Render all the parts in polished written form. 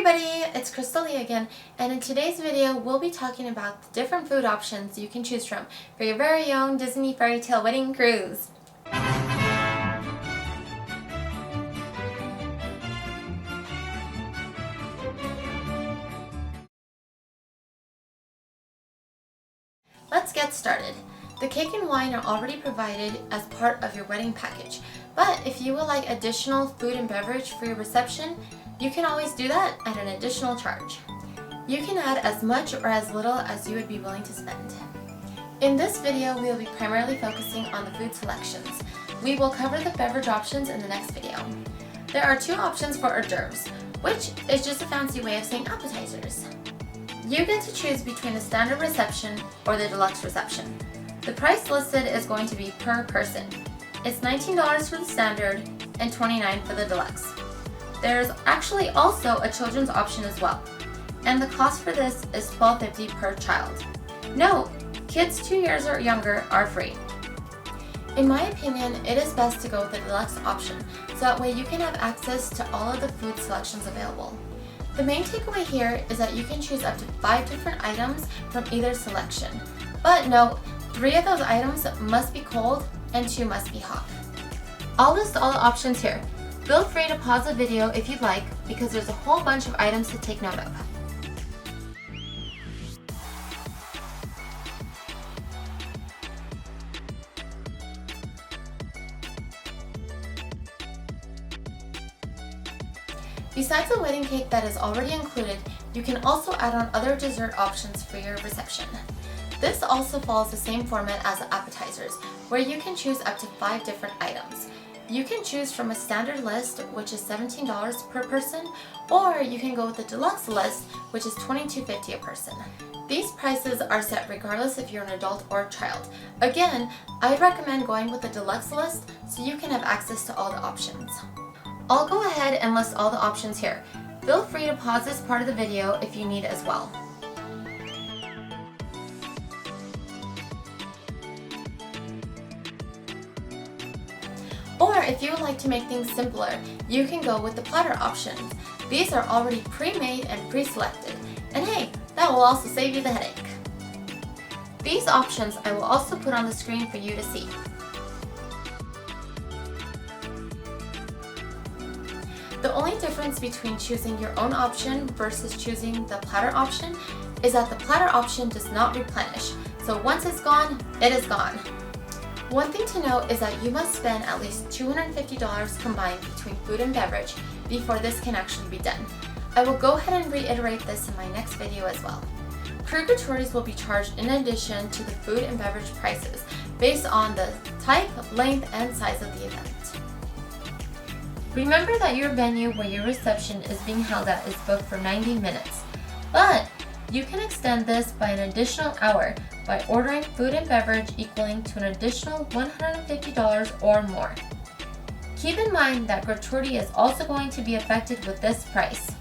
everybody, it's Crystal Lee again, and in today's video we'll be talking about the different food options you can choose from for your very own Disney fairy tale wedding cruise. Let's get started. The cake and wine are already provided as part of your wedding package, but if you would like additional food and beverage for your reception, you can always do that at an additional charge. You can add as much or as little as you would be willing to spend. In this video, we will be primarily focusing on the food selections. We will cover the beverage options in the next video. There are two options for hors d'oeuvres, which is just a fancy way of saying appetizers. You get to choose between the standard reception or the deluxe reception. The price listed is going to be per person. It's $19 for the standard and $29 for the deluxe. There's actually also a children's option as well, and the cost for this is $12.50 per child. Note, kids 2 years or younger are free. In my opinion, it is best to go with the deluxe option, so that way you can have access to all of the food selections available. The main takeaway here is that you can choose up to 5 different items from either selection. But note, 3 of those items must be cold and 2 must be hot. I'll list all the options here. Feel free to pause the video if you'd like, because there's a whole bunch of items to take note of. Besides the wedding cake that is already included, you can also add on other dessert options for your reception. This also follows the same format as the appetizers, where you can choose up to 5 different items. You can choose from a standard list, which is $17 per person, or you can go with the deluxe list, which is $22.50 a person. These prices are set regardless if you're an adult or a child. Again, I'd recommend going with the deluxe list so you can have access to all the options. I'll go ahead and list all the options here. Feel free to pause this part of the video if you need as well. Or if you would like to make things simpler, you can go with the platter options. These are already pre-made and pre-selected. And hey, that will also save you the headache. These options I will also put on the screen for you to see. The only difference between choosing your own option versus choosing the platter option is that the platter option does not replenish. So once it's gone, it is gone. One thing to note is that you must spend at least $250 combined between food and beverage before this can actually be done. I will go ahead and reiterate this in my next video as well. Crew gratuities will be charged in addition to the food and beverage prices based on the type, length, and size of the event. Remember that your venue where your reception is being held at is booked for 90 minutes, but you can extend this by an additional hour by ordering food and beverage equaling to an additional $150 or more. Keep in mind that gratuity is also going to be affected with this price.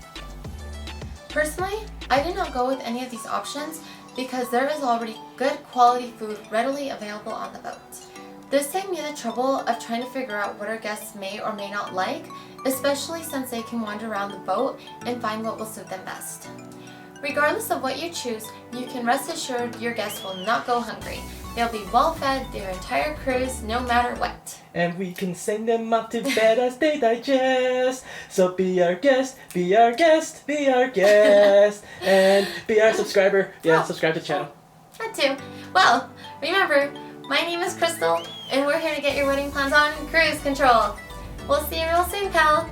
Personally, I did not go with any of these options because there is already good quality food readily available on the boat. This saved me the trouble of trying to figure out what our guests may or may not like, especially since they can wander around the boat and find what will suit them best. Regardless of what you choose, you can rest assured your guests will not go hungry. They'll be well fed their entire cruise, no matter what. And we can send them off to bed as they digest. So be our guest, be our guest, be our guest. And be our subscriber. Yeah, subscribe to the channel. That too. Well, remember, my name is Crystal, and we're here to get your wedding plans on cruise control. We'll see you real soon, pal.